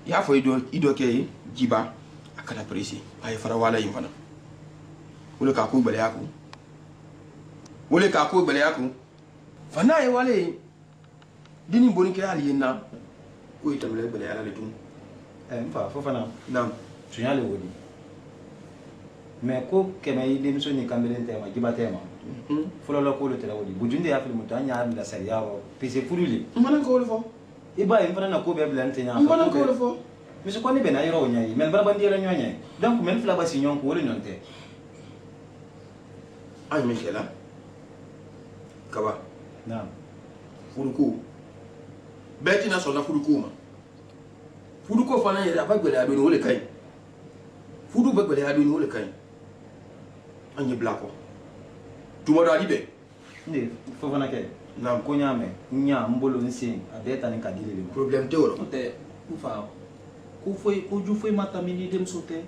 ya fo ido ke jiba akana presi ay fara wala yin fana wole ka ko bale yaku fana ay wale dini boni ke ali na ko itamle bale ala le tum mfa fo fana nam tunyale wodi mais ko kema yi demso ni kambelen tema jiba tema folo lo ko lo tela wodi bujunde ya film tanya la sariya o pese furuli man ko lo fo iba imfana na ko be blante nya man ko lo fo miso ko ni be na yoro nyai men barabandi la nyonya donc men fla basi nyon ko wala nyonte ay men kela kaba naam furuko beti na so na furuko ma furuko fana yera ba gbele ado ni wole kai fudu ba gbele ado ni wole kai anye blako tumodo alibe ndi fo fana ke nam ko nyame nya mbolo nsin abeta ni kadile le problem te woro te ufa ko ju foi mata mini dem sote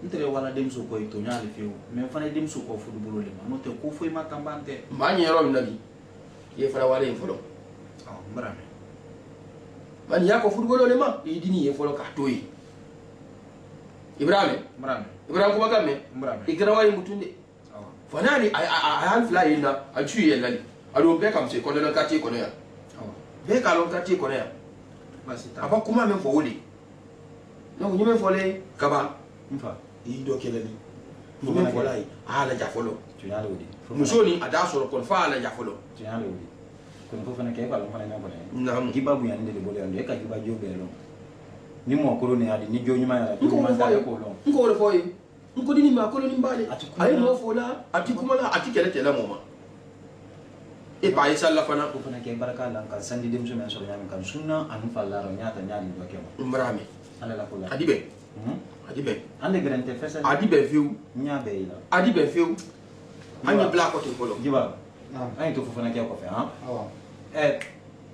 ntere wala dem so ko to nyale fiu men fana dem so ko fudu bolo le ma no te ko foi mata mbante ma nyero mi nabi ye fara wala infolo mbrame man ya ko fudu bolo le ma idini ye folo ka toyi Ibrahim ko bakame ikra wali mutunde fanani ay fly na a tuye lali ado be kam se ko na kati ko ya be ka lon kati ko ya basita apa kuma men fo woli no nyime fo le kaba mfa i do kelali nyime fo lai ala ja folo tunyale wodi musoni ada soro kon fa ala ja folo tunyale wodi ko fo fana ke ba lon fana na ko nam giba bu yande de bolo yande ka giba jo be lo ni mo ko ne adi ni jo nyuma ya ko man da ko lo ko wala fo yi ko dini ma ko ni mbale ay mo fo la ati kuma la ati kele tele mo ma e pa isa la fana ko fana ke baraka lan kan sandi dem so men so nyam kan sunna anu falla ro nyata nyali do ke mo mbrami ala la ko la adibe ande grande fesa adibe fiu nya be ila adibe fiu anya black ko to polo giba ay to fo fana ke ko fe ha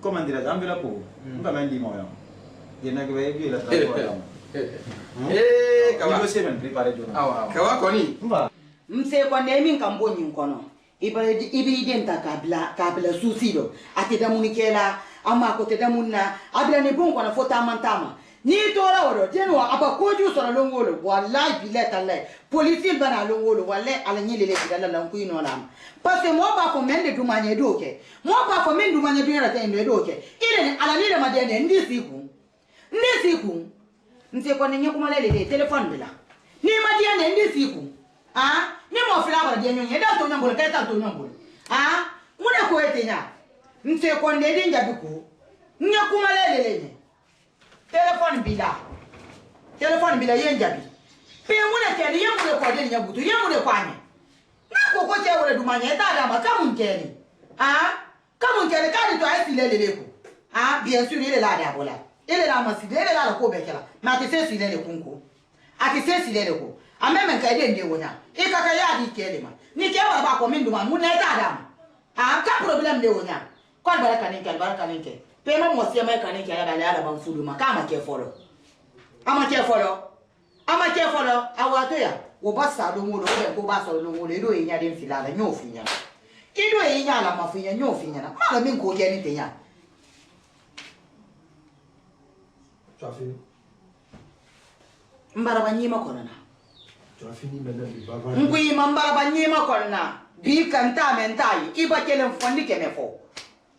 comment dire ambela po mba mendi mo ya yena ke be bi la tra ko ya kawa ni semen prepare jona kawa koni mba mse ko ne min kan bonni kono ibi denta kabla susido ati da munikela ama ko te da munna abla ne bon kono fota mantama ni tora woro teno aba koju soro longolo wallahi bilata lay police bana longolo wallahi ala nyele le dala lan ku ino lam parce que mo ba ko mende dumanye doke mo ba ko men dumanye dira ta ndo doke ile ala ni le madene ndi siku nse ko ne nyakuma le telephone bila ni madene ndi siku ni mo fila ba de nyonye da to nyambolo ka ta to nyambolo muna ko etenya nse ko ne de njabiku nyakuma le telephone bila yenjabi pe muna kele yemule ko de nyabutu yemule kwanye na ko ko che wole dumanye ta da ma kamun kele kamun kele ka di to ai silele ko bien sûr ile la da bola ile la maside ile la ko bekela ma ti se silele kunko ati se silele ko ameme ka de ndewo nya ikaka ya di kele ma ni ke ba ko min duma muna ta da ka problem de wonya ko baraka ninke pe ma mo se ma ka ninke ya da ban fudu ma ka ma ke folo ama ke folo awato ya wo ba sa lo ngolo ko ba so lo ngolo ido yinya de filala nyofinya ido yinya la mafinya nyofinya na mala min ko je ni tenya Chafini mbara banyima kona chafini mena bi baba ngui mbara banyima kona bi kanta mentai iba kele mfondi kemefo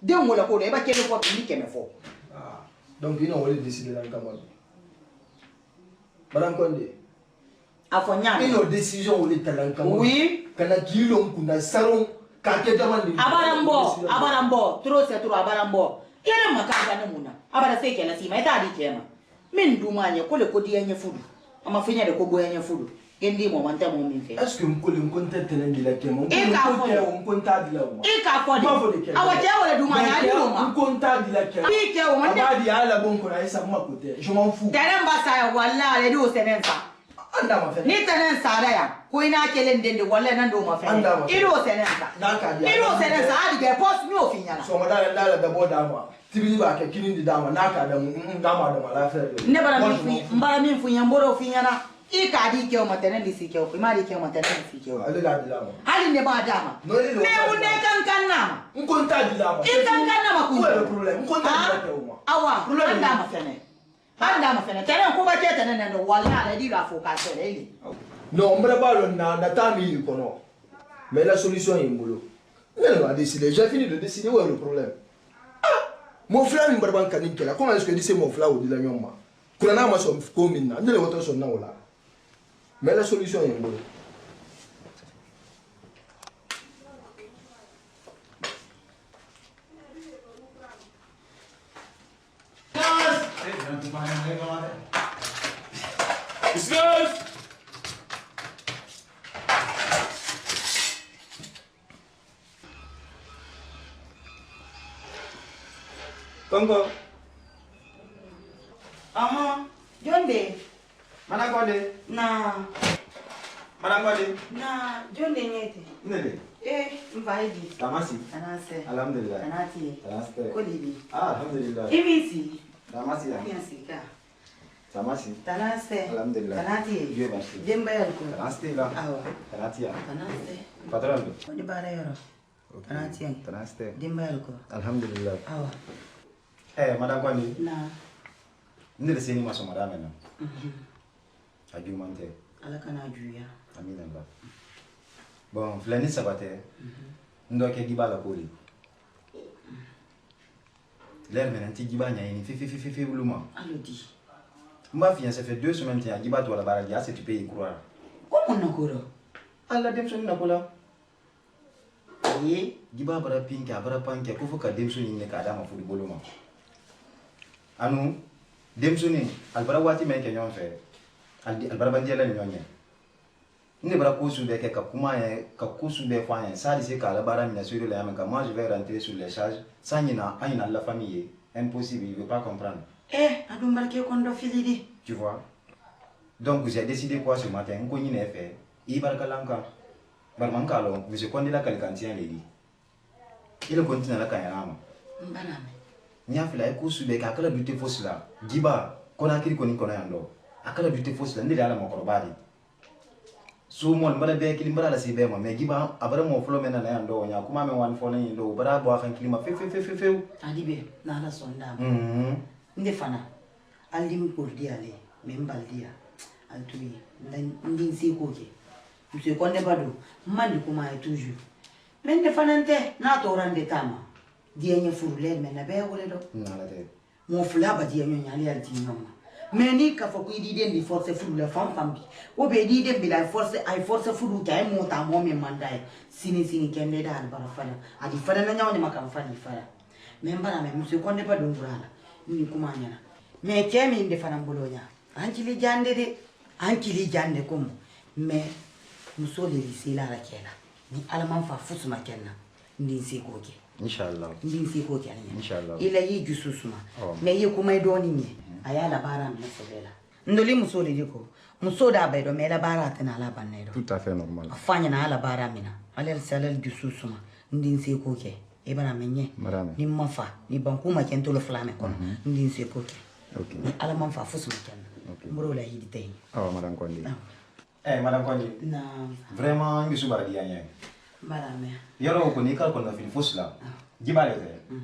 de ngola ko iba kele fo bi kemefo donc ino wole décider dans kamon Madame Konde afonya ino décision wole talan kamon oui kana kilo nkunda saron ka ke demande abarambo trop c'est trop abarambo yele makanga ne muna abara se kela sima ita di kema min dumanye kole ko di anye fudu ama finya de ko boyanye fudu gendi mo manta mo min fe est-ce que mkole mkonta tenen di la kema mkonta di la wa ika fodi awaje wala dumanye ali roma mkonta di la kema ike o mande abadi ala bon ko na isa ma côté je m'en fous tenen basa wala le do senensa anda ma fe ni tenen sada ya ko ina kele ndende wala nan do ma fe ido senensa ido senensa adi ge post mi ofinya na so madala ndala da boda ma tibili ba ke kinin di dama naka da ndama da mala fe ne bara min fu nyamboro finya na ika di ke o matenen di si ke o ma di ke o matenen si ke o ale la di lama hali ne ba dama ne unne kan nama nkonta di lama ikan kan nama ku ko le problème nkonta di la ke o ma awa anda ma fene anda ma fene tene ko ba ke tene ne wala la di la fo ka tele ile non mbra ba na tami ko no mais la solution est mbolo elle va décider j'ai fini de décider où est le problème mon frère mi barban kanin kela comment est-ce que dit c'est mon frère ou dit la nyoma kuna na ma so ko minna ndele woto so na wala mais la solution est mbolo Kongo. aha jonde Mana kwade? na jonde nyete Nele. mvaidi Tamasi. anase Alhamdulillah. anati Tanaste. kolibi Alhamdulillah. ibisi Tamasi ya. Fiasika. Tamasi. Tanase. Alhamdulillah. Tanati. Dieu merci. Jemba yako. Tanaste la. Awa. Tanati ya. Tanase. Patron. Wani bara yoro. Tanati. Tanaste. Jemba yako. Alhamdulillah. Awa. Madame Kwani. Na. Ndele seni maso madame na. Ajumante. Ala kana juya. Amina ba. Bon, flani sabate. Ndo ke gibala koli. L'air maintenant ti gibanya ni fi buluma. Alodi. Mba fian ça fait 2 semaines tiens giba to la baragia c'est tu peux y croire. Comment nakoro? Allah dem so na kula. Ye giba bara pinka bara panka ko fuka dem so ni ka dama fu boluma. Anu dem so ni albara wati men ke nyon fe. Albara bandia la nyonye. Ni bara ko su de ke ka kuma ye ka ko su de fa ye ça dit que la bara mina sur le yamka moi je vais rentrer sur les charges ça ni na la famille impossible il veut pas comprendre. Adumbarke kondo filidi. Tu vois. Donc j'ai décidé quoi ce matin, on connaît les faits. Il va calanca. Barmancalo, monsieur Kondi la calcantien lady. Il continue la cayanama. Mbaname. Nya fila ko sube ka kala dute fosla. Giba kona kiri koni kona yando. Akala dute fosla ndi ala makorobadi. So mon bala be kili mbara la sibe ma me giba abara mo flo mena na yando nya kuma me wan fo na yindo bara bo afan kilima fe. Adibe na la sonda. Ndefana aldim kurdi ale membaldia altui ndinsi koke mse konde bado mandi kuma e toujours men defana nte na to rande tama dienye furule men na be wole do Na la te. mo fulaba dienye nyali alti nyoma meni ka fo ku idide ndi force furule fam bi o be idide bi la force ay force furu ta mo ta mo me mandai sini kende da albara fala adi fala na nyawo makam fala membara me mse konde bado ngurala ni kuma nyana me kemi inde fana mbolonya ankili jande kom me musole risila la kena ni alaman fa fusuma kenna ndin se koke Inshallah. ndin se koke anya Inshallah. ila yi jususuma me yi kuma idoni ni ayala bara me sobela ndoli musole diko musoda baydo me la bara tana la bannedo Tout à fait normal. afanya na ala bara mina alal salal jususuma ndin se koke ebana menye ni mafa ni bankuma kentolo flame kono ndin se koke Okay. ni ala man fa fusuma kenna mboro la yidi tay Madame Kondi. Madame Kondi. na Vraiment ngi subar di anya. barame Yoro ko ni kal ko na fin fosla. Gibale te.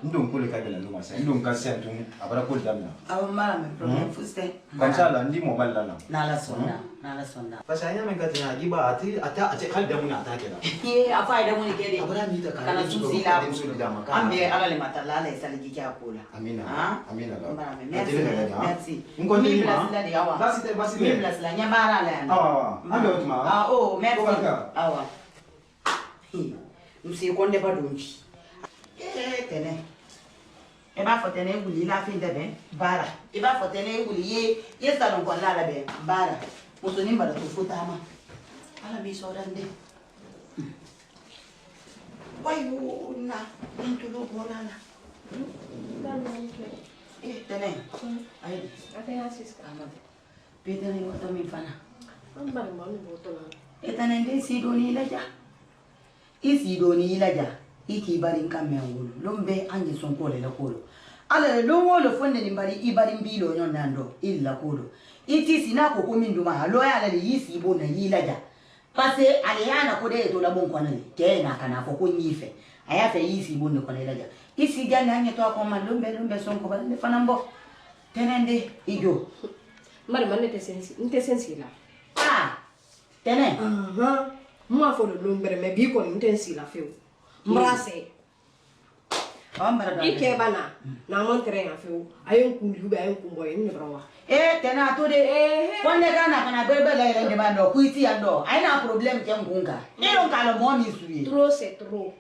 Ndum ko le ka bela nduma sa. Ndum ka sentu abara ko damna. aw marame problem fuste Comme ça là ndi mo balla na. na la sonda Parce que anya men ka tanya giba ata hal da mun ata kenan. afa da muni kede Abara mi ta kana tusi la ambe ala le matala la isali kika kula Amina. Amina la. barame merci Ngoni ma. la di awa Basi mi bless la nyabara la yana Ambe otuma. oh merci awa msi konde badonji tene e ba fotene nguli la fin de ben bara e ba fotene nguli ye salon ko la be bara musoni mbara to futama ala bi so dande wayo na ntulo bolala tene ay Até assista. pedane wato mi fana Ambari mami botola. tene ndi sidoni laja isidoni laja iki bari kamengulu lombe anje sonkole la kolo ala lo fonde ni bari ibari mbilo nyondando illa kolo iti sinako kuminduma halo ya la yisi bona yilaja pase aliana kode to la bonkwana ni tena kana ko kunyife ayafe yisi bona kona ilaja isi jana anye to ko malombe sonko bale fanambo tenende ijo Mari man nte sensi la. ah tenen Moi fo do mbere me bi ko nte sensi la feu. Mbrase. ambara da Ike bana na mon tere ya feu. Ayon kundu ba ayon kumboy ni brawa. tena to de konde kana bebe la ile ndema ndo kuiti ya ndo haina problem ke ngunga ilo kalo mo mi suye Trop c'est trop.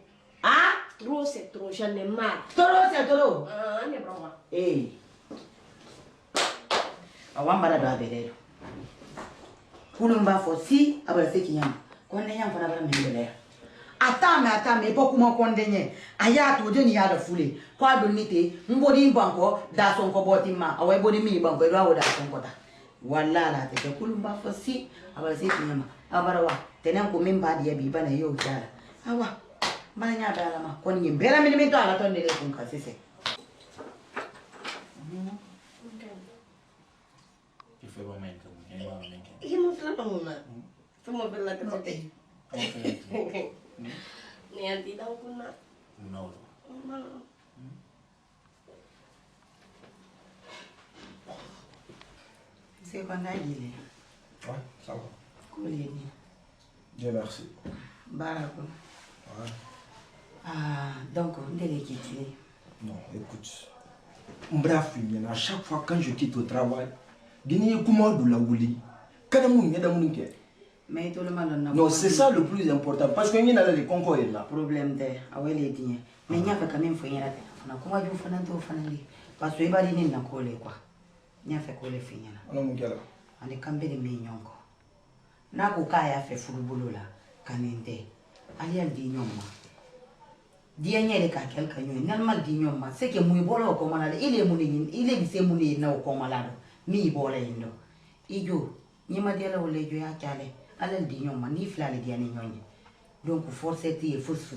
ah Trop c'est trop, j'en ai marre. toro Ni brawa. awambara da bedero kulumba fo si abara se kiyama konde nyam fana bara mbele atame po kuma konde nye aya to de ni ya da fule kwa do nite mbodi banko da son ko botima awe bodi mi banko do awoda son ko ta wallala te kulumba fo si abara se kiyama abara wa tenen ko min ba dia bi bana yo jara awa bana nya dala ma kon ni bera mi to ala to ne le kun ka sese fue momento, Y no se la una. Somos de la que no te. Ni a ti da una. No. c'est qu'on a dit Ouais, ça va. Colini Dieu merci. Barako Ouais. donc on est quitter. Non, écoute. Bref, à chaque fois quand je quitte au travail, Guinée comment de la wouli. Mais tout le monde Non, c'est ça le plus important. Parce qu'il y a des concours là. Problème de awele dinye. Mais il y a quand même fait rien. On a comment du fana to fana li. Parce que ibali ni na kole quoi. Nya fe kole finya na. On a mon gars là. Ande kambe de me nyonko. Na ko kaya fe fulubulu la kanende. Ali al di nyoma. Di nyele ka kel kanyo. Normal di nyoma. C'est que muy bolo ko manade. Il est bise muni na ko malado. Mi bola indo. Ijo nyima de la wole jo ya kale. Alal di nyoma ni flale di ani nyonye. Donc forcer ti e force.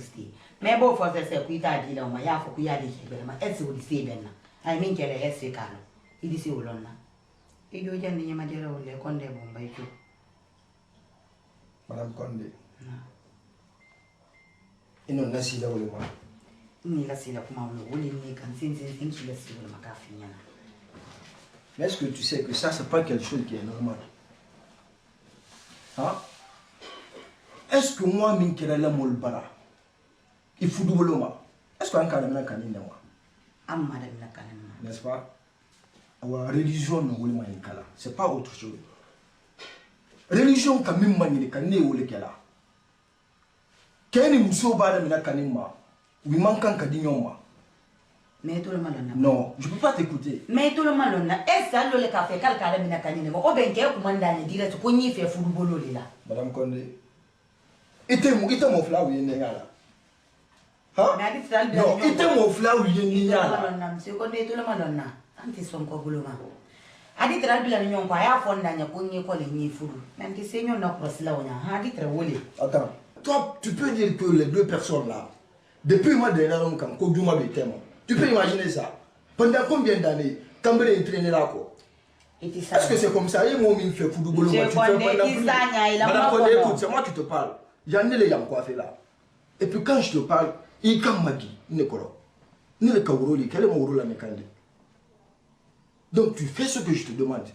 Mais bon forcer c'est kuita di la ma ya fo ku ya di ke ma ese wo di se benna. Ay min kele ese kala. Idi se wolonna. Ijo jandi nyima de la wole konde bomba ijo. Madame Condé. Non. Et non, là, c'est là où le moi. Ni la sila kuma wole wole ni kan sin ki la si wole ma ka finyana. Mais est-ce que tu sais que ça, c'est pas quelque chose qui est normal? Hein? Est-ce que moi, Minkela Molbara, il faut doubler moi? Est-ce qu'un canard canine moi? Amma da na kanana. N'est-ce pas? La religion, c'est pas autre chose. Religion, quand même, il y a des ou les kela. Quel est le monsieur Badamina Kanima? Oui, manque un cadignon. Mais tout le monde en a. Non, je peux pas t'écouter. Mais tout le monde en a. Est-ce que le café calcala mina kanine mo obenke kumandani direct ko nyi fe football là. Madame Condé. Ite mon fla ou yengala. Hein? Na dit sal Non, ite mon fla ou yengala. C'est qu'on est tout le monde en a. Anti son ko buloma. Adi tral bila nyon ko ya fonda nya ko nyi ko le nyi furu. Nanti senyo na prosla wonya. Ha di tra wole. Attends, toi, tu peux dire que les deux personnes là, depuis moi de l'homme comme Koduma Betemo, tu peux imaginer ça? Pendant combien d'années, Cambéré est traîné là quoi? Est-ce que c'est comme ça? Et moi, il fait football. Madame Condé, écoute, c'est moi qui te parle. J'en ai les gens coiffés là. Et puis quand je te parle, il comme Magui, Nekoro. Ni le Kaouroli, quel est mon rôle à Mekandi? Donc tu fais ce que je te demande.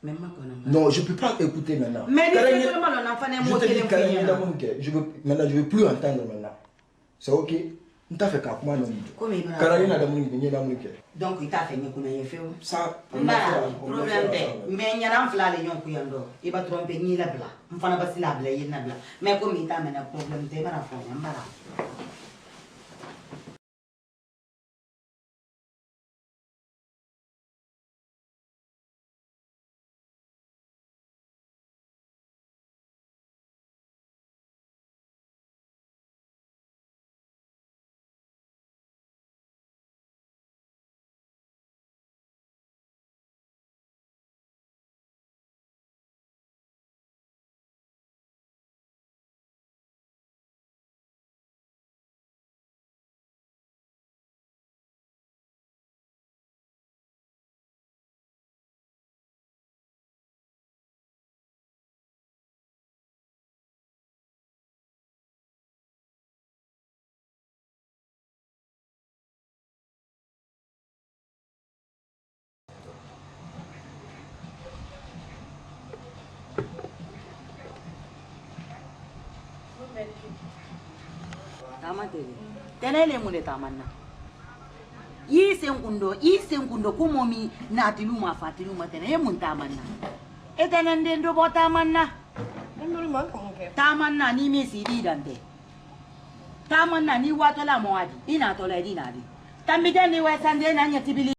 Même pas Non, je ne peux pas écouter maintenant. Mais tout le monde en a fait un mot je te dis, maintenant, je ne veux plus entendre maintenant. C'est ok? On t'a fait qu'à moi, non. Donc il t'a fait une coupe de feu. Ça, Problème de. Mais il y a un flash de yon kuyando. Il va tromper ni la bla. On fait pas si la bla, il y a bla. Mais comme il t'a amené un problème de, il va la faire. matere tenele mune tamanna yi senkundo kumomi natiluma fatiluma tene mun tamanna etenende ndo botamanna tamanna ni mesidi dante tamanna ni watola moadi ina tola dinadi tambide ni wesande na nyatibili